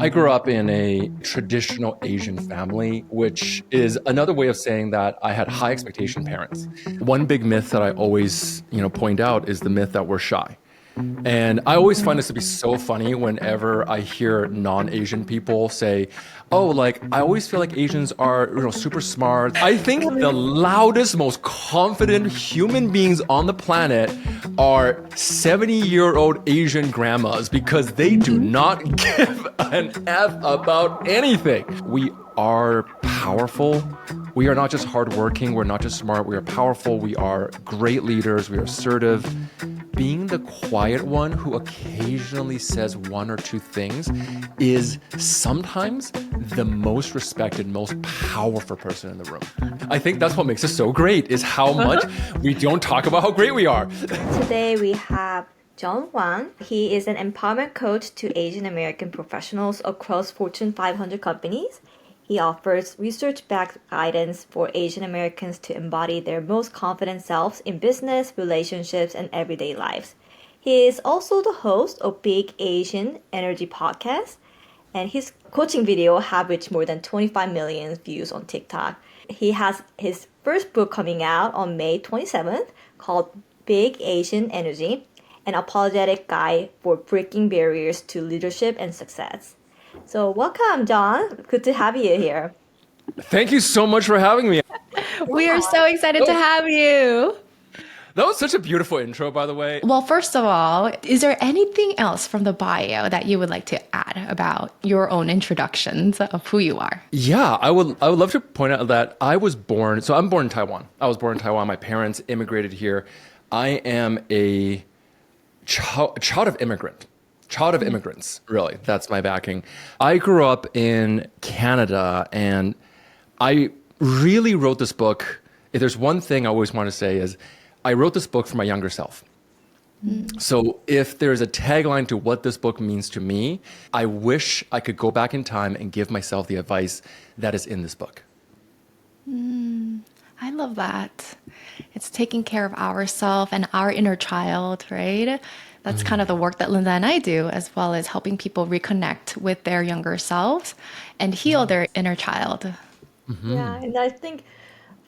I grew up in a traditional Asian family, which is another way of saying that I had high expectation parents. One big myth that I always, point out is the myth that we're shy. And I always find this to be so funny whenever I hear non-Asian people say, oh, like, I always feel like Asians are, super smart. I think the loudest, most confident human beings on the planet are 70-year-old Asian grandmas because they do not give an F about anything. We are powerful. We are not just hardworking. We're not just smart. We are powerful. We are great leaders. We are assertive. Being the quiet one who occasionally says one or two things is sometimes the most respected, most powerful person in the room. I think that's what makes us so great, is how much we don't talk about how great we are. Today we have Wang. He is an empowerment coach to Asian American professionals across Fortune 500 companies. He offers research-backed guidance for Asian Americans to embody their most confident selves in business, relationships, and everyday lives. He is also the host of Big Asian Energy podcast, and his coaching video have reached more than 25 million views on TikTok. He has his first book coming out on May 27th called Big Asian Energy, an apologetic guide for breaking barriers to leadership and success. So welcome, John. Good to have you here. Thank you so much for having me. We are so excited to have you. That was such a beautiful intro, by the way. Well, first of all, is there anything else from the bio that you would like to add about your own introductions of who you are? Yeah, I would love to point out that I'm born in Taiwan. I was born in Taiwan. My parents immigrated here. I am a child of immigrants, really. That's my backing. I grew up in Canada, and I really wrote this book. If there's one thing I always want to say is I wrote this book for my younger self. So if there's a tagline to what this book means to me, I wish I could go back in time and give myself the advice that is in this book. I love that. It's taking care of ourselves and our inner child, right? That's kind of the work that Linda and I do, as well as helping people reconnect with their younger selves and heal their inner child. Yeah, and I think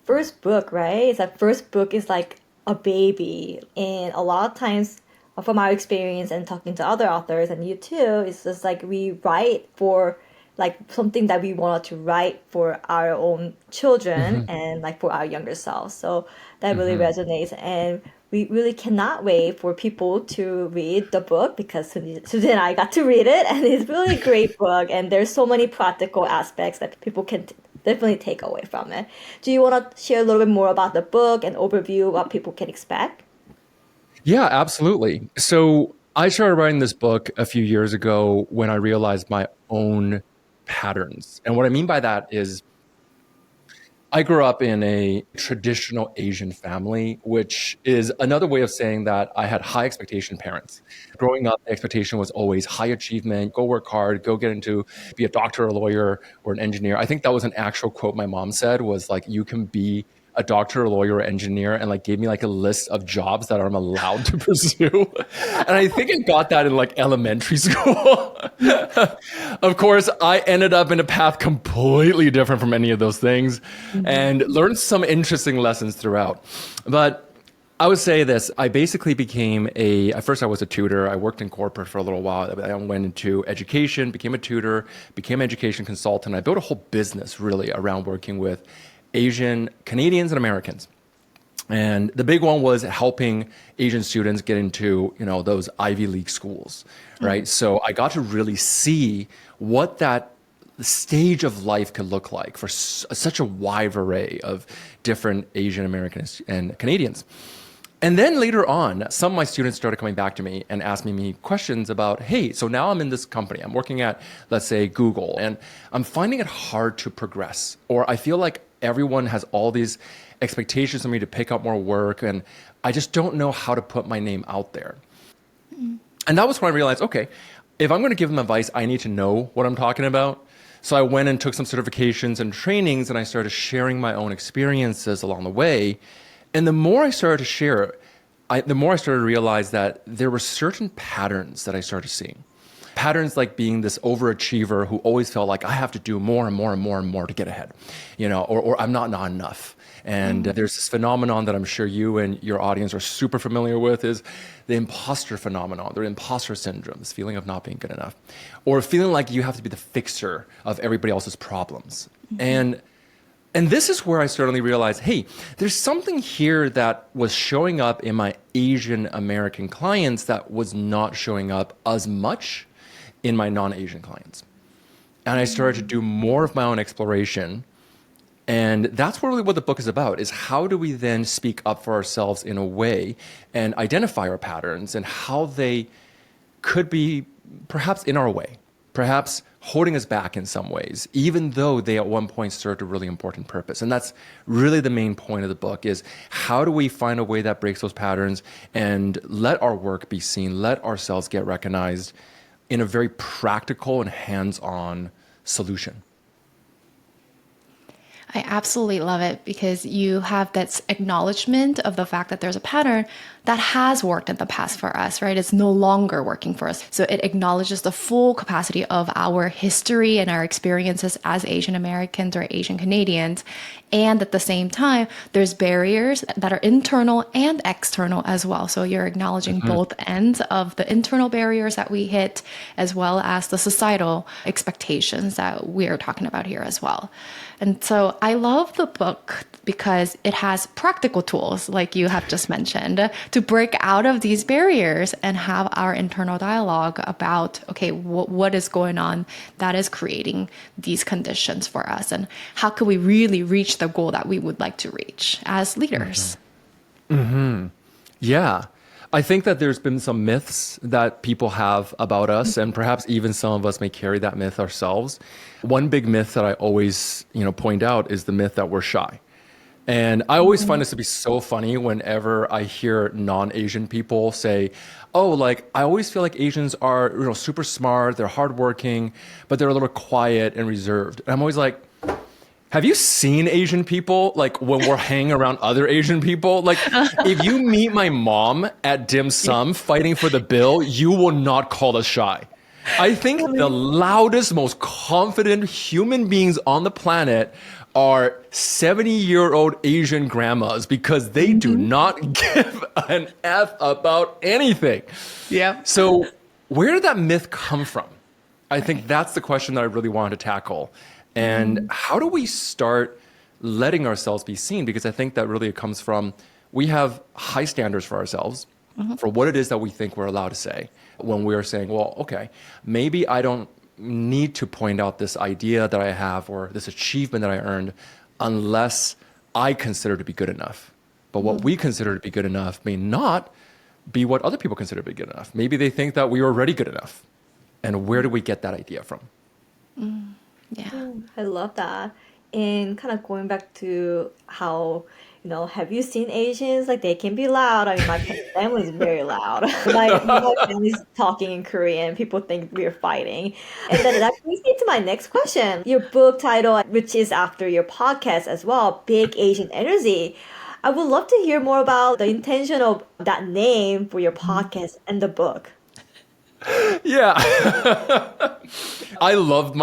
first book, right? It's that first book is like a baby. And a lot of times from our experience and talking to other authors and you too, it's just like we write for like something that we wanted to write for our own children and like for our younger selves. So that really resonates. And we really cannot wait for people to read the book because Susan and I got to read it, and it's really a great book. And there's so many practical aspects that people can definitely take away from it. Do you want to share a little bit more about the book and overview what people can expect? Yeah, absolutely. So I started writing this book a few years ago when I realized my own patterns. And what I mean by that is I grew up in a traditional Asian family, which is another way of saying that I had high expectation parents. Growing up, the expectation was always high achievement, go work hard, go get into, be a doctor, a lawyer, or an engineer. I think that was an actual quote my mom said was like, you can be a doctor, a lawyer, or engineer, and like gave me like a list of jobs that I'm allowed to pursue. And I think I got that in like elementary school. Of course, I ended up in a path completely different from any of those things and learned some interesting lessons throughout. But I would say this, I basically at first I was a tutor. I worked in corporate for a little while. I went into education, became a tutor, became an education consultant. I built a whole business really around working with Asian Canadians and Americans. And the big one was helping Asian students get into, those Ivy League schools, right? So I got to really see what that stage of life could look like for such a wide array of different Asian Americans and Canadians. And then later on, some of my students started coming back to me and asking me questions about, hey, so now I'm in this company. I'm working at, let's say, Google, and I'm finding it hard to progress. Or I feel like everyone has all these expectations of me to pick up more work, and I just don't know how to put my name out there. And that was when I realized, okay, if I'm going to give them advice, I need to know what I'm talking about. So I went and took some certifications and trainings, and I started sharing my own experiences along the way. And the more I started to share, the more I started to realize that there were certain patterns that I started seeing. Patterns like being this overachiever who always felt like I have to do more and more and more and more to get ahead, or I'm not enough. And there's this phenomenon that I'm sure you and your audience are super familiar with is the imposter phenomenon, the imposter syndrome, this feeling of not being good enough, or feeling like you have to be the fixer of everybody else's problems. And this is where I suddenly realized, hey, there's something here that was showing up in my Asian American clients that was not showing up as much in my non-Asian clients. And I started to do more of my own exploration. And that's really what the book is about, is how do we then speak up for ourselves in a way and identify our patterns and how they could be perhaps in our way, perhaps holding us back in some ways, even though they at one point served a really important purpose. And that's really the main point of the book, is how do we find a way that breaks those patterns and let our work be seen, let ourselves get recognized in a very practical and hands-on solution. I absolutely love it because you have that acknowledgement of the fact that there's a pattern that has worked in the past for us, right? It's no longer working for us. So it acknowledges the full capacity of our history and our experiences as Asian Americans or Asian Canadians. And at the same time, there's barriers that are internal and external as well. So you're acknowledging both ends of the internal barriers that we hit, as well as the societal expectations that we're talking about here as well. And so I love the book because it has practical tools, like you have just mentioned, to break out of these barriers and have our internal dialogue about, okay, what is going on that is creating these conditions for us, and how can we really reach the goal that we would like to reach as leaders? Yeah. I think that there's been some myths that people have about us, and perhaps even some of us may carry that myth ourselves. One big myth that I always, point out is the myth that we're shy. And I always find this to be so funny whenever I hear non-Asian people say, oh, like, I always feel like Asians are, super smart, they're hardworking, but they're a little quiet and reserved. And I'm always like, have you seen Asian people, like, when we're hanging around other Asian people? Like, if you meet my mom at dim sum fighting for the bill, you will not call us shy. I think the loudest, most confident human beings on the planet are 70-year-old Asian grandmas, because they do not give an F about anything. Yeah. So where did that myth come from? I think that's the question that I really wanted to tackle. And how do we start letting ourselves be seen? Because I think that really comes from, we have high standards for ourselves, for what it is that we think we're allowed to say. When we are saying, well, okay, maybe I don't need to point out this idea that I have or this achievement that I earned unless I consider to be good enough. But what we consider to be good enough may not be what other people consider to be good enough. Maybe they think that we are already good enough. And where do we get that idea from? Yeah. I love that. And kind of going back to how, have you seen Asians? Like, they can be loud. I mean, my family is very loud. My family's talking in Korean. People think we're fighting. And then that brings me to my next question. Your book title, which is after your podcast as well, Big Asian Energy. I would love to hear more about the intention of that name for your podcast and the book. Yeah. I love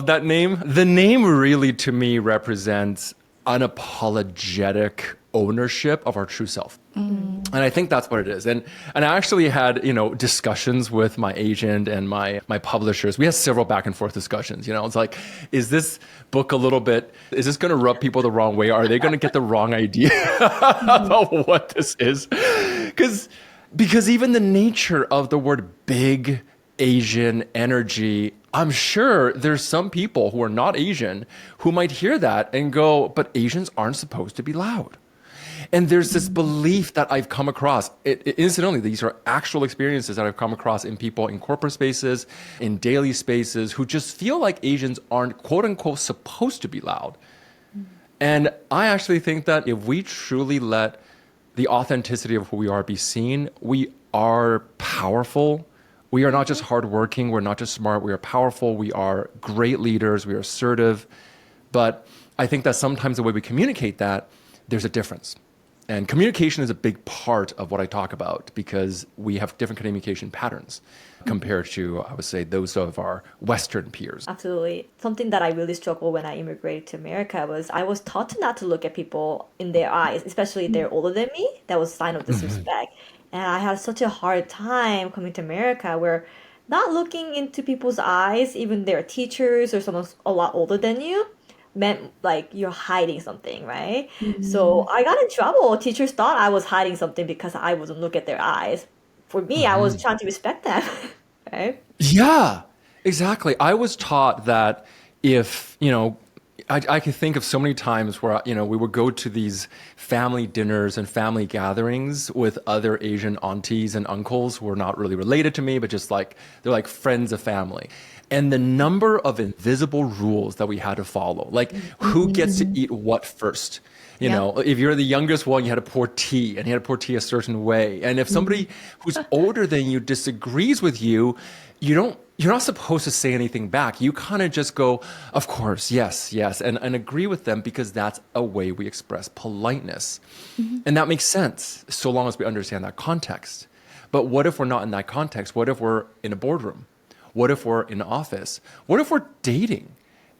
that name. The name really, to me, represents unapologetic ownership of our true self. And I think that's what it is. And I actually had, discussions with my agent and my publishers. We had several back and forth discussions. It's like, is this book is this going to rub people the wrong way? Are they going to get the wrong idea about what this is? Because even the nature of the word big Asian energy, I'm sure there's some people who are not Asian who might hear that and go, but Asians aren't supposed to be loud. And there's this belief that I've come across. Incidentally, these are actual experiences that I've come across in people in corporate spaces, in daily spaces, who just feel like Asians aren't, quote unquote, supposed to be loud. And I actually think that if we truly let the authenticity of who we are be seen, we are powerful. We are not just hardworking. We're not just smart. We are powerful. We are great leaders. We are assertive. But I think that sometimes the way we communicate that, there's a difference. And communication is a big part of what I talk about because we have different communication patterns compared to, I would say, those of our Western peers. Absolutely. Something that I really struggled when I immigrated to America was I was taught to not to look at people in their eyes, especially if they're older than me. That was a sign of disrespect. And I had such a hard time coming to America where not looking into people's eyes, even their teachers or someone a lot older than you, meant like you're hiding something, right? So I got in trouble. Teachers thought I was hiding something because I wouldn't look at their eyes. For me, I was trying to respect them, right? Yeah, exactly. I was taught that if, I can think of so many times where, we would go to these family dinners and family gatherings with other Asian aunties and uncles who are not really related to me, but just like, they're like friends of family. And the number of invisible rules that we had to follow, like who gets to eat what first. If you're the youngest one, you had to pour tea and you had to pour tea a certain way. And if somebody who's older than you disagrees with you, you're not supposed to say anything back. You kind of just go, of course, yes, and agree with them because that's a way we express politeness. And that makes sense so long as we understand that context. But what if we're not in that context? What if we're in a boardroom? What if we're in an office? What if we're dating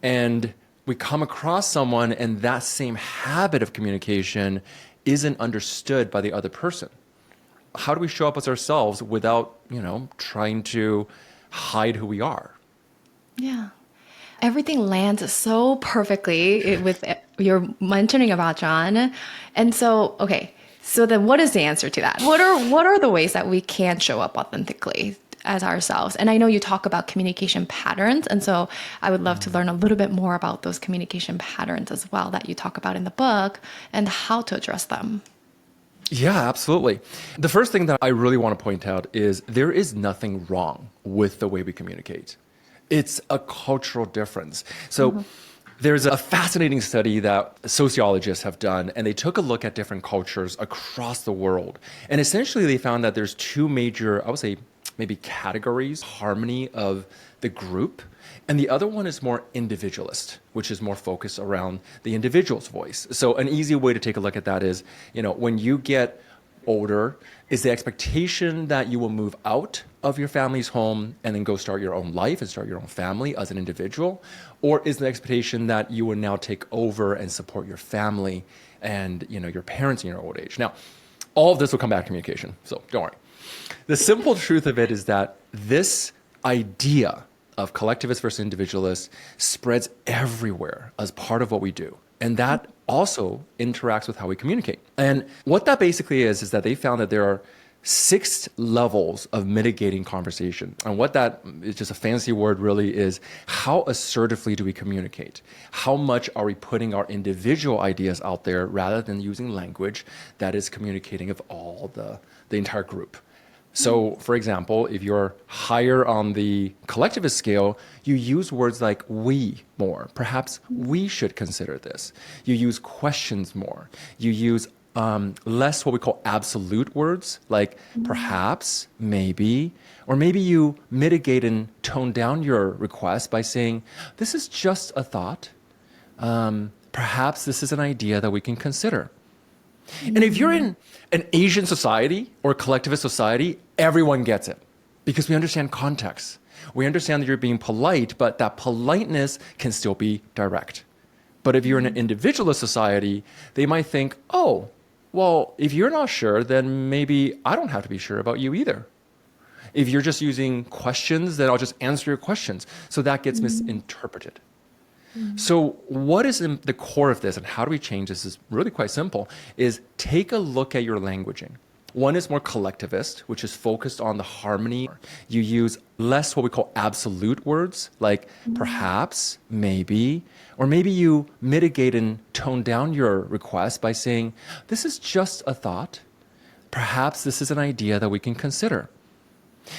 and we come across someone and that same habit of communication isn't understood by the other person? How do we show up as ourselves without, trying to hide who we are? Yeah. Everything lands so perfectly with your mentioning about John. And so, okay, so then what is the answer to that? What are the ways that we can show up authentically as ourselves? And I know you talk about communication patterns. And so I would love to learn a little bit more about those communication patterns as well that you talk about in the book and how to address them. Yeah, absolutely. The first thing that I really want to point out is there is nothing wrong with the way we communicate. It's a cultural difference. So there's a fascinating study that sociologists have done, and they took a look at different cultures across the world. And essentially they found that there's two major, I would say, maybe categories, harmony of the group. And the other one is more individualist, which is more focused around the individual's voice. So an easy way to take a look at that is, when you get older, is the expectation that you will move out of your family's home and then go start your own life and start your own family as an individual? Or is the expectation that you will now take over and support your family and, your parents in your old age? Now, all of this will come back to communication, so don't worry. The simple truth of it is that this idea of collectivist versus individualist spreads everywhere as part of what we do. And that also interacts with how we communicate. And what that basically is that they found that there are 6 levels of mitigating conversation. And what that is, just a fancy word really, is how assertively do we communicate? How much are we putting our individual ideas out there rather than using language that is communicating of all the entire group? So, for example, if you're higher on the collectivist scale, you use words like we more. Perhaps we should consider this. You use questions more. You use less what we call absolute words, like perhaps, maybe, or maybe you mitigate and tone down your request by saying, this is just a thought. Perhaps this is an idea that we can consider. And if you're in an Asian society or collectivist society, everyone gets it because we understand context. We understand that you're being polite, but that politeness can still be direct. But if you're in an individualist society, they might think, oh, well, if you're not sure, then maybe I don't have to be sure about you either. If you're just using questions, then I'll just answer your questions. So that gets misinterpreted. So what is in the core of this and how do we change this is really quite simple, is take a look at your languaging. One is more collectivist, which is focused on the harmony. You use less what we call absolute words, like perhaps, maybe, or maybe you mitigate and tone down your request by saying, this is just a thought. Perhaps this is an idea that we can consider.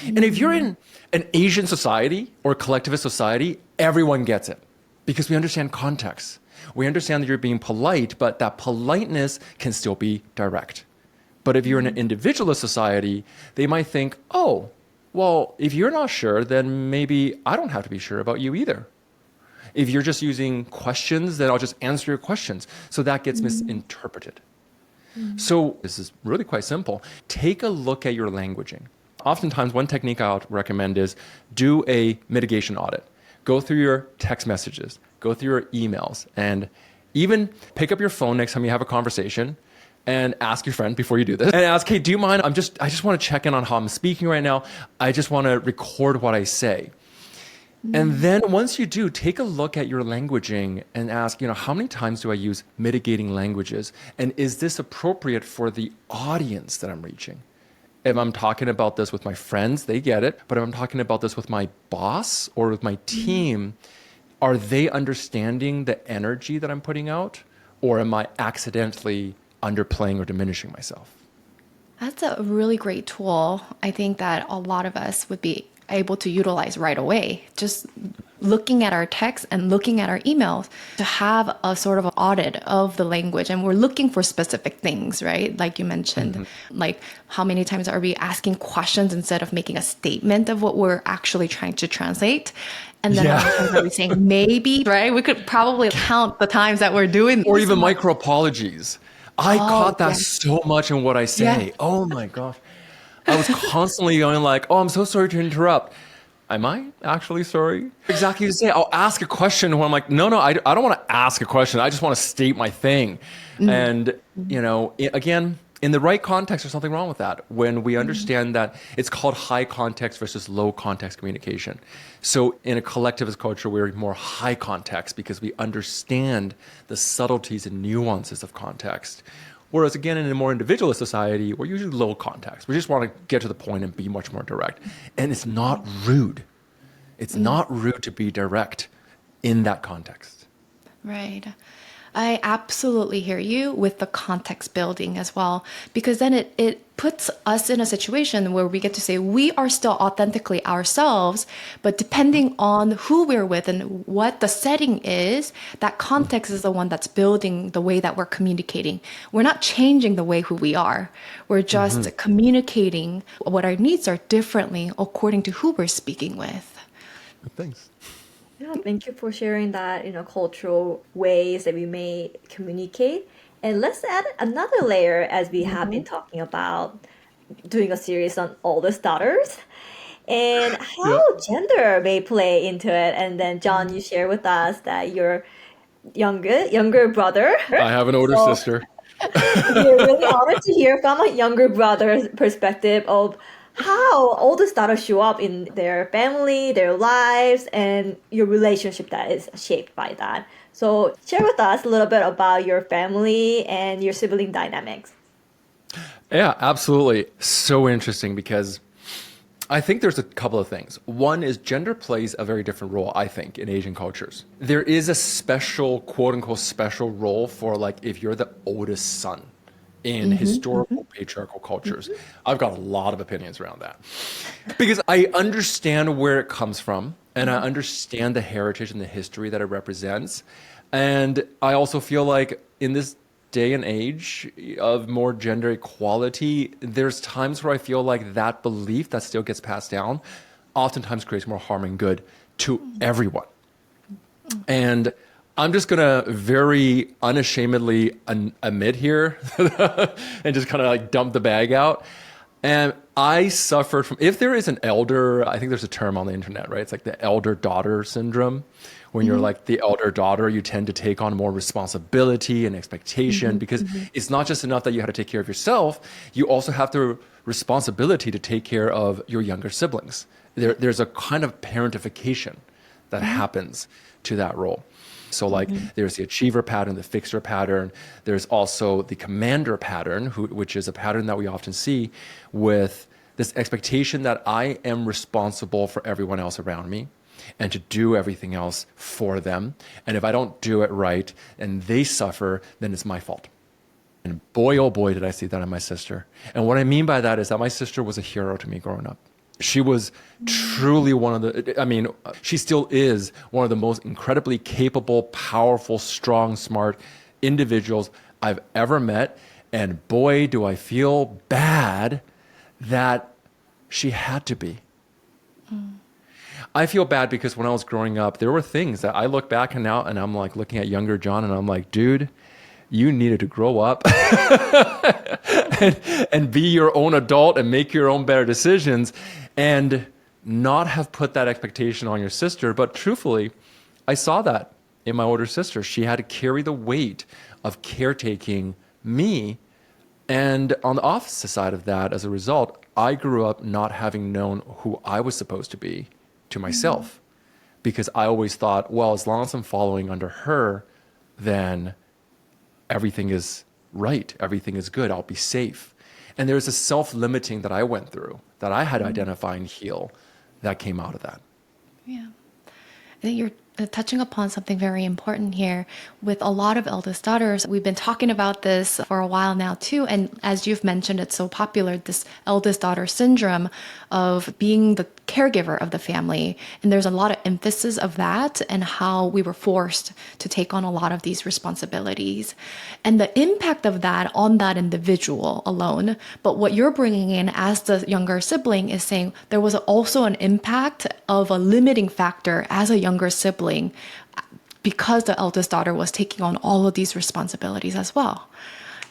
And if you're in an Asian society or collectivist society, everyone gets it. Because we understand context. We understand that you're being polite, but that politeness can still be direct. But if you're in an individualist society, they might think, oh, well, if you're not sure, then maybe I don't have to be sure about you either. If you're just using questions, then I'll just answer your questions. So that gets misinterpreted. So this is really quite simple. Take a look at your languaging. Oftentimes, one technique I'll recommend is do a mitigation audit. Go through your text messages, go through your emails, and even pick up your phone next time you have a conversation and ask your friend before you do this. And ask, hey, do you mind? I just want to check in on how I'm speaking right now. I just want to record what I say. And then once you do, take a look at your languaging and ask, how many times do I use mitigating languages? And is this appropriate for the audience that I'm reaching? If I'm talking about this with my friends, they get it. But if I'm talking about this with my boss or with my team, are they understanding the energy that I'm putting out? Or am I accidentally underplaying or diminishing myself? That's a really great tool. I think that a lot of us would be able to utilize right away. Just looking at our texts and looking at our emails to have a sort of an audit of the language. And we're looking for specific things, right? Like you mentioned, like how many times are we asking questions instead of making a statement of what we're actually trying to translate? And then how many times are we saying maybe, right? We could probably count the times that we're doing Or even micro apologies. I caught that yes. so much in what I say. Yes. Oh my gosh. I was constantly going like, oh, I'm so sorry to interrupt. Am I actually sorry? Exactly to say. I'll ask a question when I'm like, no, I don't want to ask a question. I just want to state my thing. And, again, in the right context, there's something wrong with that. When we understand that it's called high context versus low context communication. So in a collectivist culture, we're more high context because we understand the subtleties and nuances of context. Whereas again, in a more individualist society, we're usually low context. We just want to get to the point and be much more direct. And it's not rude. It's not rude to be direct in that context. Right. I absolutely hear you with the context building as well, because then it puts us in a situation where we get to say we are still authentically ourselves, but depending on who we're with and what the setting is, that context is the one that's building the way that we're communicating. We're not changing the way who we are. We're just communicating what our needs are differently according to who we're speaking with. Thanks. Yeah, thank you for sharing that, cultural ways that we may communicate. And let's add another layer as we have been talking about doing a series on oldest daughters and how gender may play into it. And then John, you share with us that your younger brother. I have an older So sister. we're really honored to hear from a younger brother's perspective of how oldest daughters show up in their family, their lives, and your relationship that is shaped by that. So share with us a little bit about your family and your sibling dynamics. Yeah, absolutely. So interesting because I think there's a couple of things. One is gender plays a very different role, I think, in Asian cultures. There is a special, quote unquote, special role for like if you're the oldest son in historical patriarchal cultures. I've got a lot of opinions around that because I understand where it comes from and I understand the heritage and the history that it represents. And I also feel like in this day and age of more gender equality, there's times where I feel like that belief that still gets passed down oftentimes creates more harm and good to everyone. And I'm just going to very unashamedly admit here and just kind of like dump the bag out. And I suffered from, if there is an elder, I think there's a term on the internet, right? It's like the elder daughter syndrome. When you're like the elder daughter, you tend to take on more responsibility and expectation because it's not just enough that you have to take care of yourself. You also have the responsibility to take care of your younger siblings. There's a kind of parentification that happens to that role. So like there's the achiever pattern, the fixer pattern. There's also the commander pattern, which is a pattern that we often see with this expectation that I am responsible for everyone else around me and to do everything else for them. And if I don't do it right and they suffer, then it's my fault. And boy, oh boy, did I see that in my sister. And what I mean by that is that my sister was a hero to me growing up. She was truly she still is one of the most incredibly capable, powerful, strong, smart individuals I've ever met. And boy, do I feel bad that she had to be. I feel bad because when I was growing up, there were things that I look back and now and I'm like looking at younger John and I'm like, dude, you needed to grow up and be your own adult and make your own better decisions and not have put that expectation on your sister. But truthfully, I saw that in my older sister. She had to carry the weight of caretaking me. And on the opposite side of that, as a result, I grew up not having known who I was supposed to be to myself. Because I always thought, well, as long as I'm following under her, then everything is right. Everything is good. I'll be safe. And there's a self-limiting that I went through that I had to identify and heal that came out of that. Yeah. I think you're touching upon something very important here. With a lot of eldest daughters, we've been talking about this for a while now too. And as you've mentioned, it's so popular, this eldest daughter syndrome of being the caregiver of the family. And there's a lot of emphasis of that and how we were forced to take on a lot of these responsibilities and the impact of that on that individual alone. But what you're bringing in as the younger sibling is saying there was also an impact of a limiting factor as a younger sibling because the eldest daughter was taking on all of these responsibilities as well.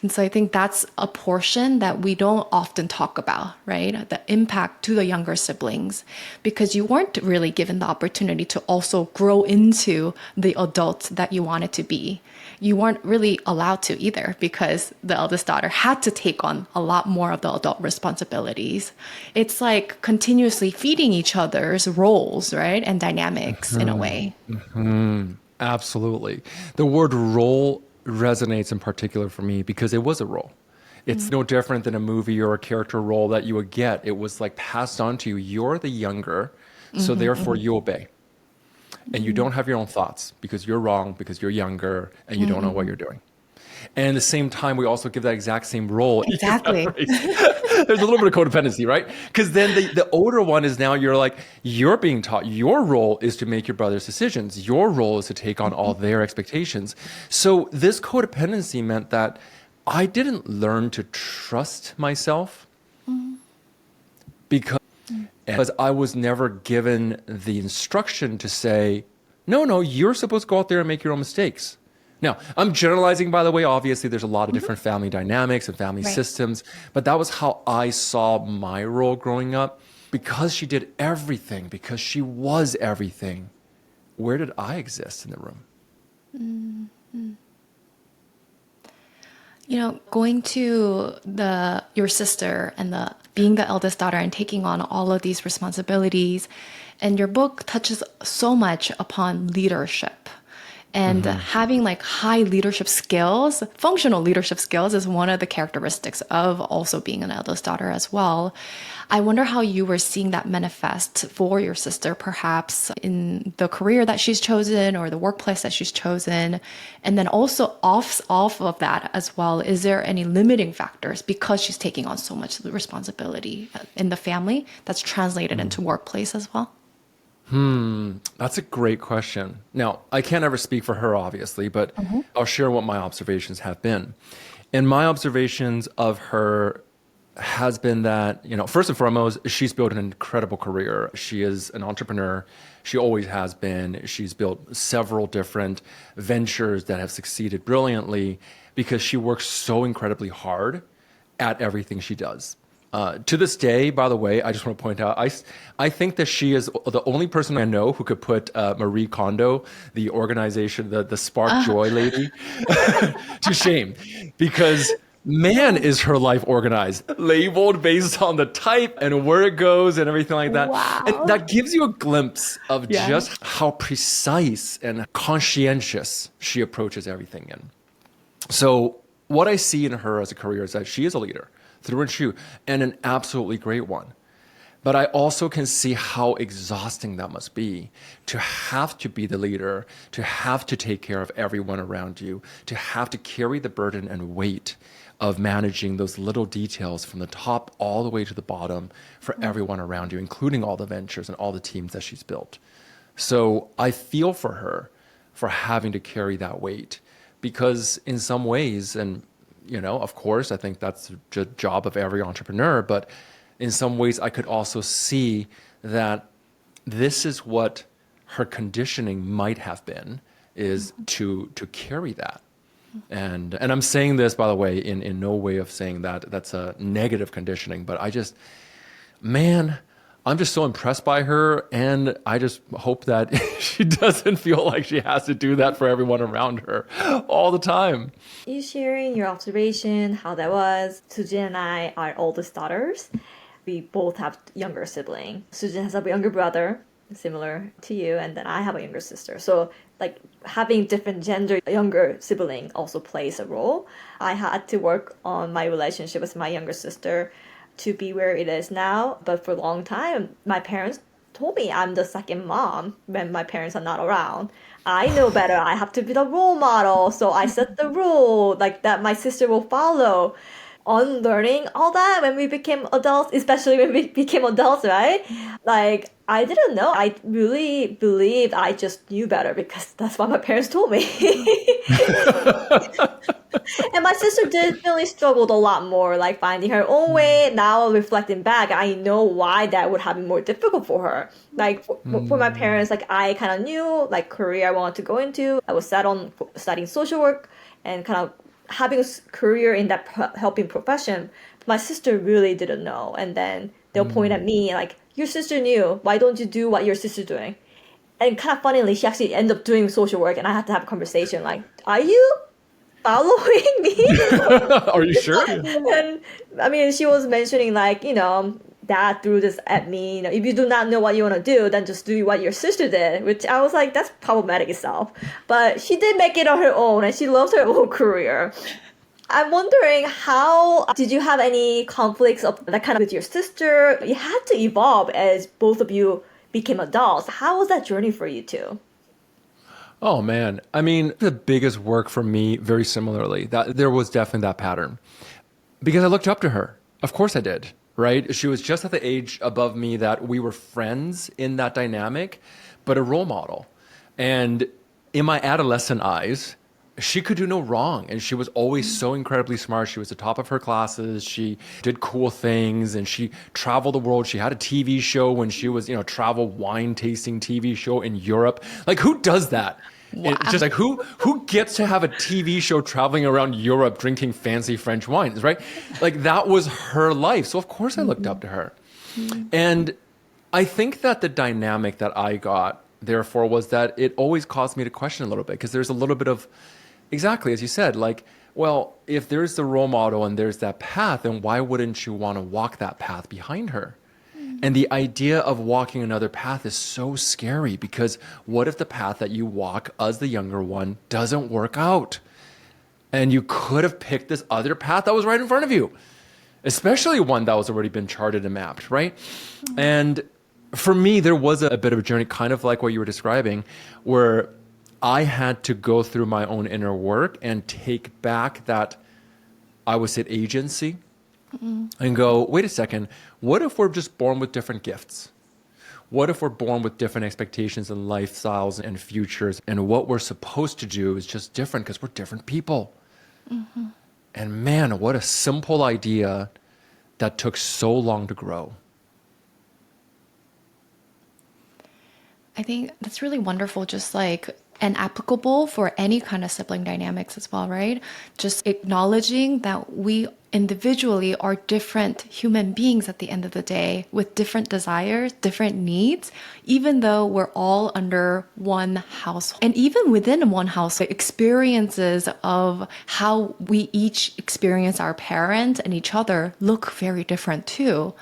And so I think that's a portion that we don't often talk about, right? The impact to the younger siblings, because you weren't really given the opportunity to also grow into the adult that you wanted to be. You weren't really allowed to either because the eldest daughter had to take on a lot more of the adult responsibilities. It's like continuously feeding each other's roles, right? And dynamics in a way. Absolutely. The word role resonates in particular for me because it was a role. It's no different than a movie or a character role that you would get. It was like passed on to you. You're the younger, so therefore you obey. And you don't have your own thoughts because you're wrong, because you're younger, and you don't know what you're doing. And at the same time, we also give that exact same role. Exactly. There's a little bit of codependency, right? Because then the older one is now you're being taught your role is to make your brother's decisions. Your role is to take on all their expectations. So this codependency meant that I didn't learn to trust myself because I was never given the instruction to say, no, you're supposed to go out there and make your own mistakes. Now, I'm generalizing, by the way. Obviously, there's a lot of different family dynamics and family systems, but that was how I saw my role growing up. Because she did everything, because she was everything, where did I exist in the room? You know, going to your sister and being the eldest daughter and taking on all of these responsibilities, and your book touches so much upon leadership. And having like high leadership skills, functional leadership skills is one of the characteristics of also being an eldest daughter as well. I wonder how you were seeing that manifest for your sister, perhaps in the career that she's chosen or the workplace that she's chosen. And then also off of that as well, is there any limiting factors because she's taking on so much responsibility in the family that's translated into workplace as well? That's a great question. Now, I can't ever speak for her, obviously, but I'll share what my observations have been. And my observations of her has been that, first and foremost, she's built an incredible career. She is an entrepreneur. She always has been. She's built several different ventures that have succeeded brilliantly because she works so incredibly hard at everything she does. To this day, by the way, I just want to point out, I think that she is the only person I know who could put Marie Kondo, the organization, the Spark Joy lady, to shame. Because man, is her life organized, labeled based on the type and where it goes and everything like that. Wow. And that gives you a glimpse of just how precise and conscientious she approaches everything in. So what I see in her as a career is that she is a leader through and through, and an absolutely great one. But I also can see how exhausting that must be to have to be the leader, to have to take care of everyone around you, to have to carry the burden and weight of managing those little details from the top all the way to the bottom for everyone around you, including all the ventures and all the teams that she's built. So I feel for her for having to carry that weight because in some ways, and of course, I think that's the job of every entrepreneur, but in some ways I could also see that this is what her conditioning might have been, is to carry that. And I'm saying this, by the way, in no way of saying that that's a negative conditioning, but man, I'm just so impressed by her, and I just hope that she doesn't feel like she has to do that for everyone around her all the time. You sharing your observation, how that was. Soo Jin and I are oldest daughters. We both have younger sibling. Soo Jin has a younger brother, similar to you, and then I have a younger sister. So like having different gender younger sibling also plays a role. I had to work on my relationship with my younger sister to be where it is now. But for a long time, my parents told me I'm the second mom when my parents are not around. I know better. I have to be the role model. So I set the rule like that my sister will follow. Unlearning all that when we became adults, especially when we became adults, right? Like, I didn't know. I really believed I just knew better because that's what my parents told me. And my sister did really struggled a lot more, like finding her own way. Now reflecting back, I know why that would have been more difficult for her. Like for my parents, like I kind of knew like career I wanted to go into. I was set on studying social work and kind of having a career in that helping profession. My sister really didn't know, and then they'll point at me like, "Your sister knew. Why don't you do what your sister's doing?" And kind of funnily, she actually ended up doing social work, and I had to have a conversation like, "Are you following me?" Are you sure? And I mean, she was mentioning like, dad threw this at me. If you do not know what you want to do, then just do what your sister did. Which I was like, that's problematic itself. But she did make it on her own, and she loves her own career. I'm wondering, how did you have any conflicts of that kind of with your sister? You had to evolve as both of you became adults. How was that journey for you two? Oh man, I mean, the biggest work for me, very similarly, that there was definitely that pattern because I looked up to her. Of course I did, right? She was just at the age above me that we were friends in that dynamic, but a role model. And in my adolescent eyes, she could do no wrong. And she was always so incredibly smart. She was the top of her classes. She did cool things and she traveled the world. She had a TV show when she was, travel wine tasting TV show in Europe. Like, who does that? Wow. It's just like, who gets to have a TV show traveling around Europe drinking fancy French wines, right? Like, that was her life. So of course I looked up to her. And I think that the dynamic that I got, therefore, was that it always caused me to question a little bit because there's a little bit of, exactly as you said, like, well, if there's the role model and there's that path, then why wouldn't you want to walk that path behind her? And the idea of walking another path is so scary because what if the path that you walk as the younger one doesn't work out? And you could have picked this other path that was right in front of you, especially one that was already been charted and mapped, right? And for me, there was a bit of a journey, kind of like what you were describing, where I had to go through my own inner work and take back that, I would say, agency and go, wait a second, what if we're just born with different gifts? What if we're born with different expectations and lifestyles and futures, and what we're supposed to do is just different because we're different people? And man, what a simple idea that took so long to grow. I think that's really wonderful, just like, and applicable for any kind of sibling dynamics as well, right? Just acknowledging that we individually are different human beings at the end of the day with different desires, different needs, even though we're all under one house. And even within one house, the experiences of how we each experience our parents and each other look very different too.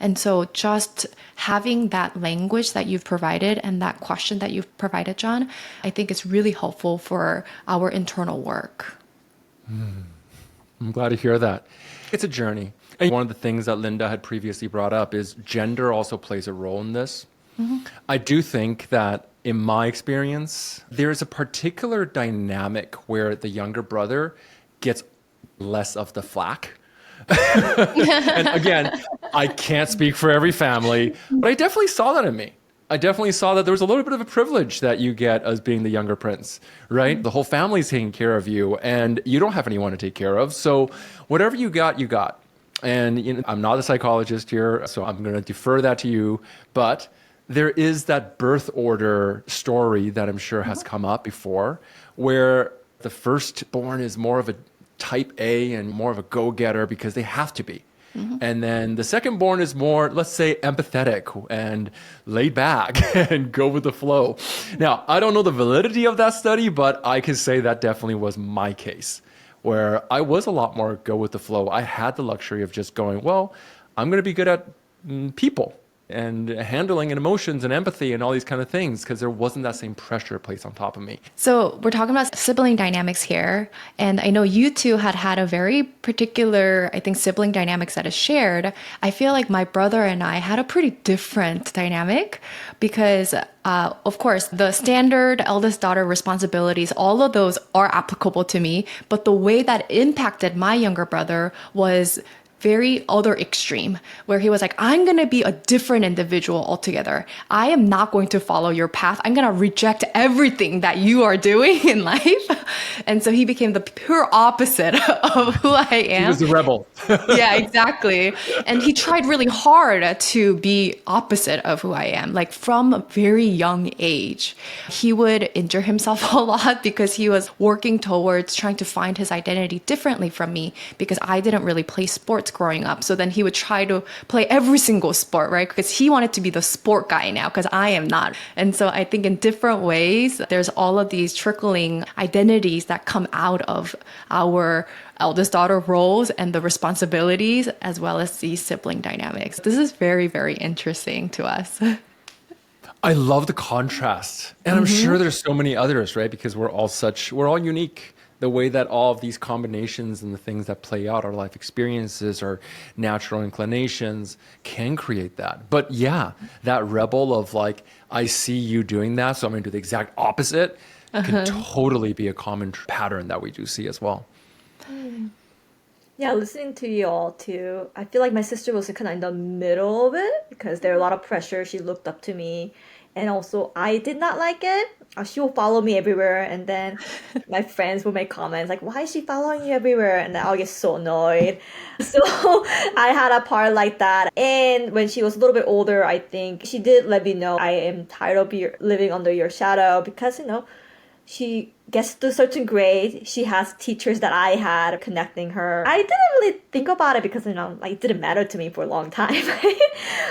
And so just having that language that you've provided and that question that you've provided, John, I think is really helpful for our internal work. I'm glad to hear that. It's a journey. And one of the things that Linda had previously brought up is gender also plays a role in this. I do think that in my experience, there's a particular dynamic where the younger brother gets less of the flack. And again, I can't speak for every family, but I definitely saw that in me. I definitely saw that there was a little bit of a privilege that you get as being the younger prince, right? The whole family's taking care of you and you don't have anyone to take care of. So whatever you got, you got. And I'm not a psychologist here, so I'm going to defer that to you. But there is that birth order story that I'm sure has come up before, where The firstborn is more of a type A and more of a go-getter because they have to be. And then the secondborn is more, let's say, empathetic and laid back and go with the flow. Now, I don't know the validity of that study, but I can say that definitely was my case, where I was a lot more go with the flow. I had the luxury of just going, well, I'm going to be good at people and handling and emotions and empathy and all these kind of things because there wasn't that same pressure placed on top of me. So we're talking about sibling dynamics here. And I know you two had a very particular, I think, sibling dynamics that is shared. I feel like my brother and I had a pretty different dynamic because, of course, the standard eldest daughter responsibilities, all of those are applicable to me. But the way that impacted my younger brother was very other extreme, where he was like, I'm going to be a different individual altogether. I am not going to follow your path. I'm going to reject everything that you are doing in life. And so he became the pure opposite of who I am. He was the rebel. Yeah, exactly. And he tried really hard to be opposite of who I am. Like from a very young age, he would injure himself a lot because he was working towards trying to find his identity differently from me because I didn't really play sports growing up. So then he would try to play every single sport, right? Because he wanted to be the sport guy now because I am not. And so I think in different ways, there's all of these trickling identities that come out of our eldest daughter roles and the responsibilities, as well as these sibling dynamics. This is very, very interesting to us. I love the contrast. And I'm sure there's so many others, right? Because we're all unique. The way that all of these combinations and the things that play out, our life experiences, our natural inclinations can create that. But yeah, that rebel of like, I see you doing that, so I'm going to do the exact opposite, can totally be a common pattern that we do see as well. Yeah, listening to you all too, I feel like my sister was kind of in the middle of it because there were a lot of pressure. She looked up to me. And also, I did not like it. She will follow me everywhere. And then my friends will make comments like, why is she following you everywhere? And then I'll get so annoyed. So I had a part like that. And when she was a little bit older, I think she did let me know I am tired of living under your shadow because, she gets to a certain grade. She has teachers that I had connecting her. I didn't really think about it because, it didn't matter to me for a long time.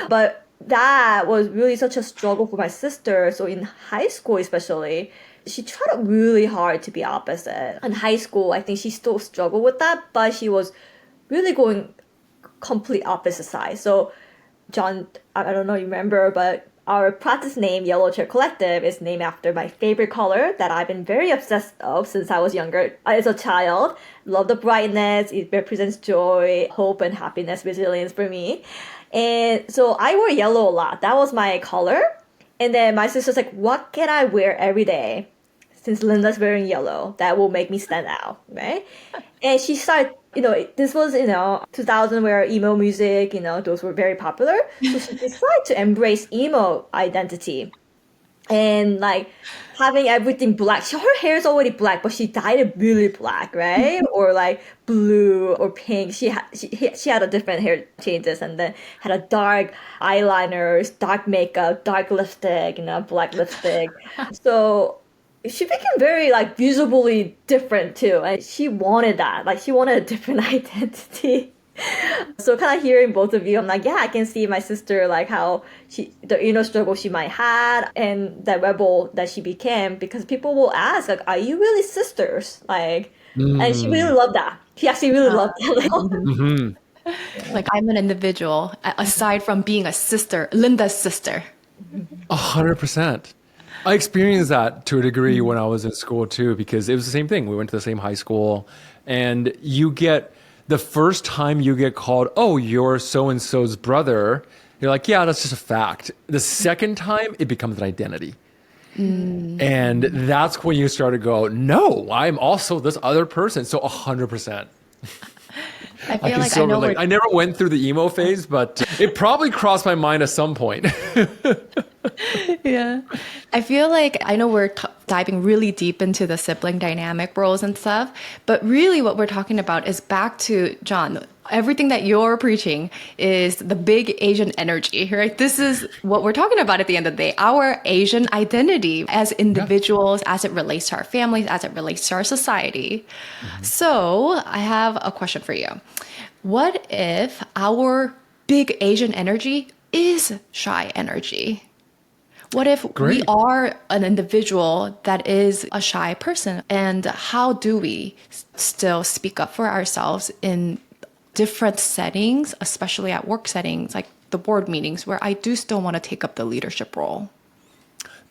But that was really such a struggle for my sister. So in high school especially, she tried really hard to be opposite. In high school, I think she still struggled with that, but she was really going complete opposite side. So John, I don't know you remember, but our practice name, Yellow Chair Collective, is named after my favorite color that I've been very obsessed of since I was younger. As a child, love the brightness. It represents joy, hope, and happiness, resilience for me. And so I wore yellow a lot. That was my color. And then my sister's like, what can I wear every day? Since Linda's wearing yellow, that will make me stand out, right? And she started, this was, 2000 where emo music, those were very popular. So she decided to embrace emo identity. And like having everything black. Her hair is already black, but she dyed it really black, right? Or like blue or pink. She had a different hair changes and then had a dark eyeliners, dark makeup, dark lipstick, black lipstick. So she became very like visibly different too. And she wanted that. Like she wanted a different identity. So kind of hearing both of you, I'm like, yeah, I can see my sister, like how the inner struggle she might had and that rebel that she became, because people will ask, like, are you really sisters? Like, and she really loved that. She actually really loved that. Like I'm an individual, aside from being a sister, Linda's sister. 100%. I experienced that to a degree when I was in school too, because it was the same thing. We went to the same high school and the first time you get called, oh, you're so-and-so's brother, you're like, yeah, that's just a fact. The second time, it becomes an identity. And that's when you start to go, no, I'm also this other person. So 100%. I feel like I know I never went through the emo phase, but it probably crossed my mind at some point. Yeah. I feel like I know we're diving really deep into the sibling dynamic roles and stuff, but really what we're talking about is back to John. Everything that you're preaching is the big Asian energy, right? This is what we're talking about at the end of the day, our Asian identity as individuals, as it relates to our families, as it relates to our society. So I have a question for you. What if our big Asian energy is shy energy? What if we are an individual that is a shy person? And how do we still speak up for ourselves in different settings, especially at work settings, like the board meetings, where I do still want to take up the leadership role?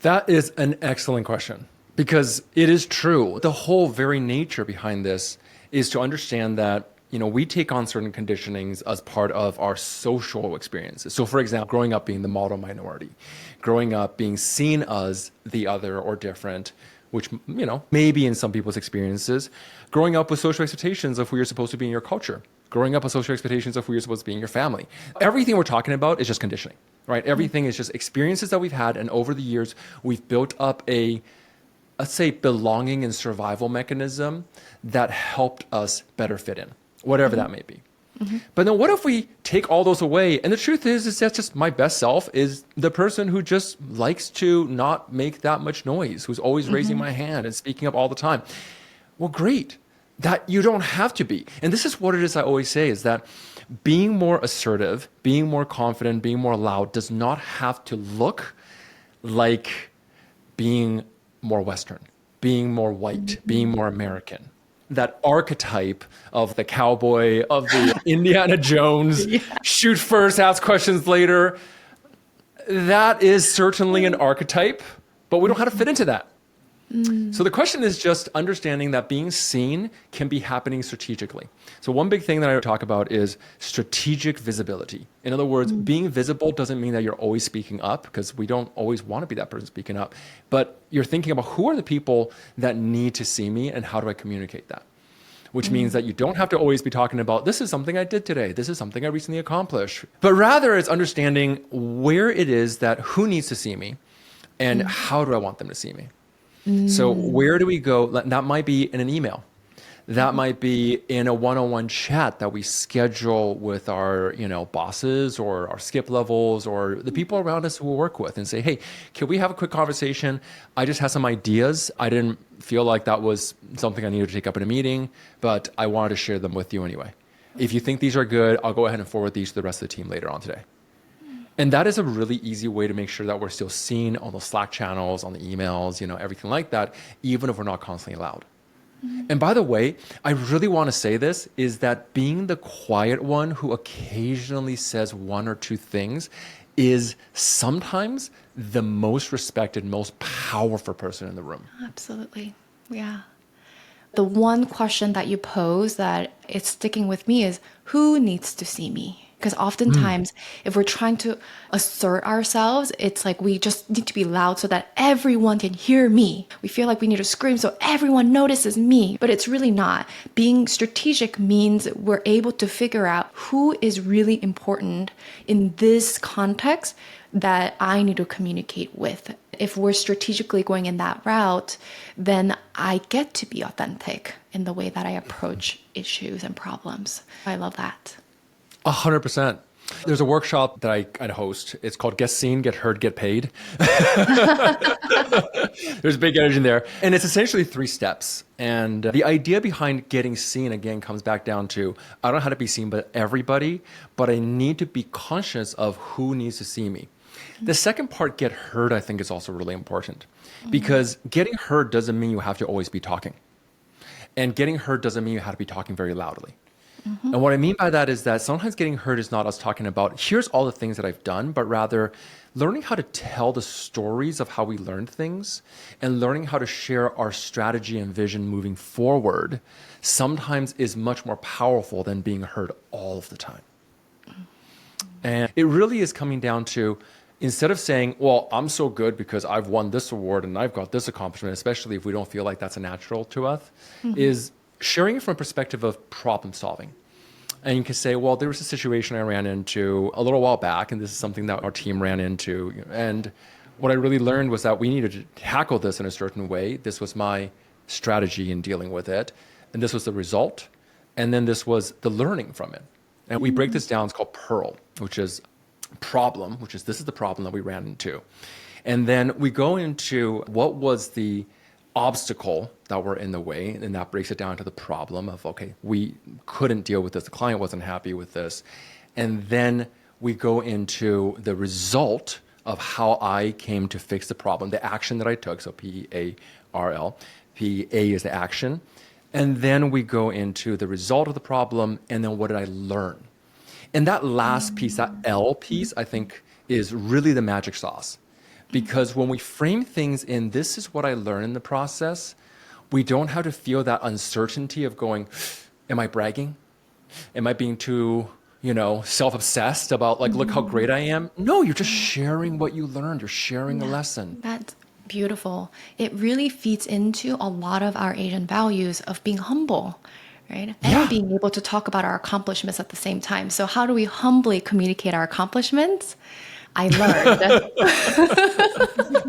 That is an excellent question, because it is true. The whole very nature behind this is to understand that, we take on certain conditionings as part of our social experiences. So for example, growing up being the model minority, growing up being seen as the other or different, which, maybe in some people's experiences, growing up with social expectations of who you're supposed to be in your culture, growing up with social expectations of who you're supposed to be in your family. Everything we're talking about is just conditioning, right? Everything is just experiences that we've had. And over the years, we've built up a, let's say, belonging and survival mechanism that helped us better fit in, whatever that may be. But then what if we take all those away? And the truth is that's just my best self is the person who just likes to not make that much noise, who's always raising my hand and speaking up all the time. Well, great. That you don't have to be. And this is what it is I always say, is that being more assertive, being more confident, being more loud does not have to look like being more Western, being more white, being more American. That archetype of the cowboy, of the Indiana Jones, shoot first, ask questions later. That is certainly an archetype, but we don't know how to fit into that. So the question is just understanding that being seen can be happening strategically. So one big thing that I talk about is strategic visibility. In other words, being visible doesn't mean that you're always speaking up, because we don't always want to be that person speaking up. But you're thinking about who are the people that need to see me and how do I communicate that? Which means that you don't have to always be talking about, this is something I did today, this is something I recently accomplished. But rather it's understanding where it is that who needs to see me and how do I want them to see me? So where do we go? That might be in an email. That might be in a one-on-one chat that we schedule with our, bosses or our skip levels or the people around us who we work with and say, hey, can we have a quick conversation? I just have some ideas. I didn't feel like that was something I needed to take up in a meeting, but I wanted to share them with you anyway. If you think these are good, I'll go ahead and forward these to the rest of the team later on today. And that is a really easy way to make sure that we're still seen on those Slack channels, on the emails, everything like that, even if we're not constantly loud. And by the way, I really want to say this, is that being the quiet one who occasionally says one or two things is sometimes the most respected, most powerful person in the room. Absolutely. Yeah. The one question that you pose that it's sticking with me is, who needs to see me? Because oftentimes, if we're trying to assert ourselves, it's like we just need to be loud so that everyone can hear me. We feel like we need to scream so everyone notices me, but it's really not. Being strategic means we're able to figure out who is really important in this context that I need to communicate with. If we're strategically going in that route, then I get to be authentic in the way that I approach issues and problems. I love that. 100%. There's a workshop that I host. It's called Get Seen, Get Heard, Get Paid. There's big energy in there. And it's essentially 3 steps. And the idea behind getting seen, again, comes back down to, I don't know how to be seen by everybody, but I need to be conscious of who needs to see me. The second part, get heard, I think is also really important. Because getting heard doesn't mean you have to always be talking. And getting heard doesn't mean you have to be talking very loudly. And what I mean by that is that sometimes getting heard is not us talking about, here's all the things that I've done, but rather learning how to tell the stories of how we learned things and learning how to share our strategy and vision moving forward sometimes is much more powerful than being heard all of the time. And it really is coming down to, instead of saying, well, I'm so good because I've won this award and I've got this accomplishment, especially if we don't feel like that's a natural to us, is sharing it from a perspective of problem solving. And you can say, well, there was a situation I ran into a little while back, and this is something that our team ran into. And what I really learned was that we needed to tackle this in a certain way. This was my strategy in dealing with it. And this was the result. And then this was the learning from it. And we break this down. It's called Pearl, which is problem, which is this is the problem that we ran into. And then we go into what was the obstacle that were in the way, and that breaks it down to the problem of, okay, we couldn't deal with this. The client wasn't happy with this. And then we go into the result of how I came to fix the problem, the action that I took. So P-A-R-L. P-A is the action. And then we go into the result of the problem, and then what did I learn? And that last piece, that L piece, I think is really the magic sauce. Because when we frame things in, this is what I learned in the process, we don't have to feel that uncertainty of going, am I bragging? Am I being too, self-obsessed about like, look how great I am? No, you're just sharing what you learned. You're sharing a lesson. That's beautiful. It really feeds into a lot of our Asian values of being humble, right? And being able to talk about our accomplishments at the same time. So how do we humbly communicate our accomplishments? I learned.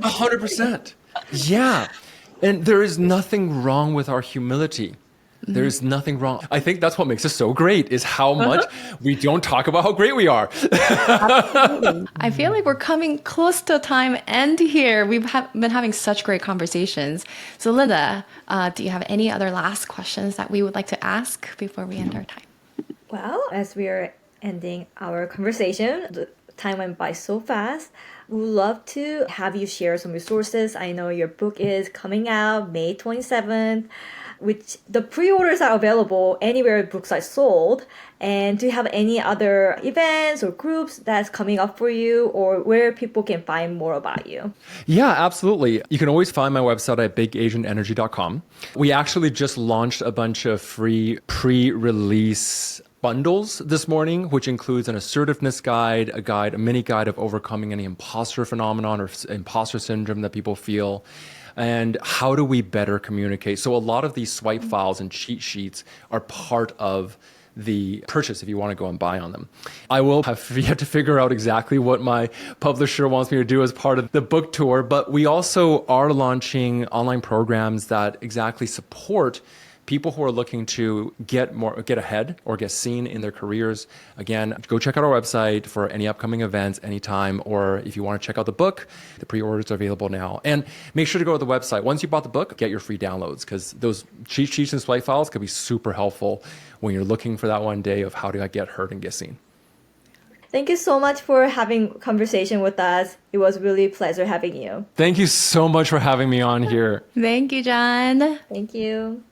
100%. Yeah. And there is nothing wrong with our humility. There's nothing wrong. I think that's what makes us so great is how much we don't talk about how great we are. I feel like we're coming close to a time end here. We've been having such great conversations. So Linda, do you have any other last questions that we would like to ask before we end our time? Well, as we are ending our conversation, the time went by so fast. We would love to have you share some resources. I know your book is coming out May 27th, which the pre-orders are available anywhere books are sold. And do you have any other events or groups that's coming up for you, or where people can find more about you? Yeah, absolutely. You can always find my website at bigasianenergy.com. We actually just launched a bunch of free pre-release bundles this morning, which includes an assertiveness guide, a mini guide of overcoming any imposter phenomenon or imposter syndrome that people feel, and how do we better communicate. So a lot of these swipe files and cheat sheets are part of the purchase if you want to go and buy on them. I will have yet to figure out exactly what my publisher wants me to do as part of the book tour, but we also are launching online programs that exactly support people who are looking to get ahead or get seen in their careers. Again, go check out our website for any upcoming events anytime, or if you want to check out the book, the pre-orders are available now. And make sure to go to the website. Once you bought the book, get your free downloads, because those cheat sheets and swipe files could be super helpful when you're looking for that one day of how do I get heard and get seen. Thank you so much for having a conversation with us. It was really a pleasure having you. Thank you so much for having me on here. Thank you, John. Thank you.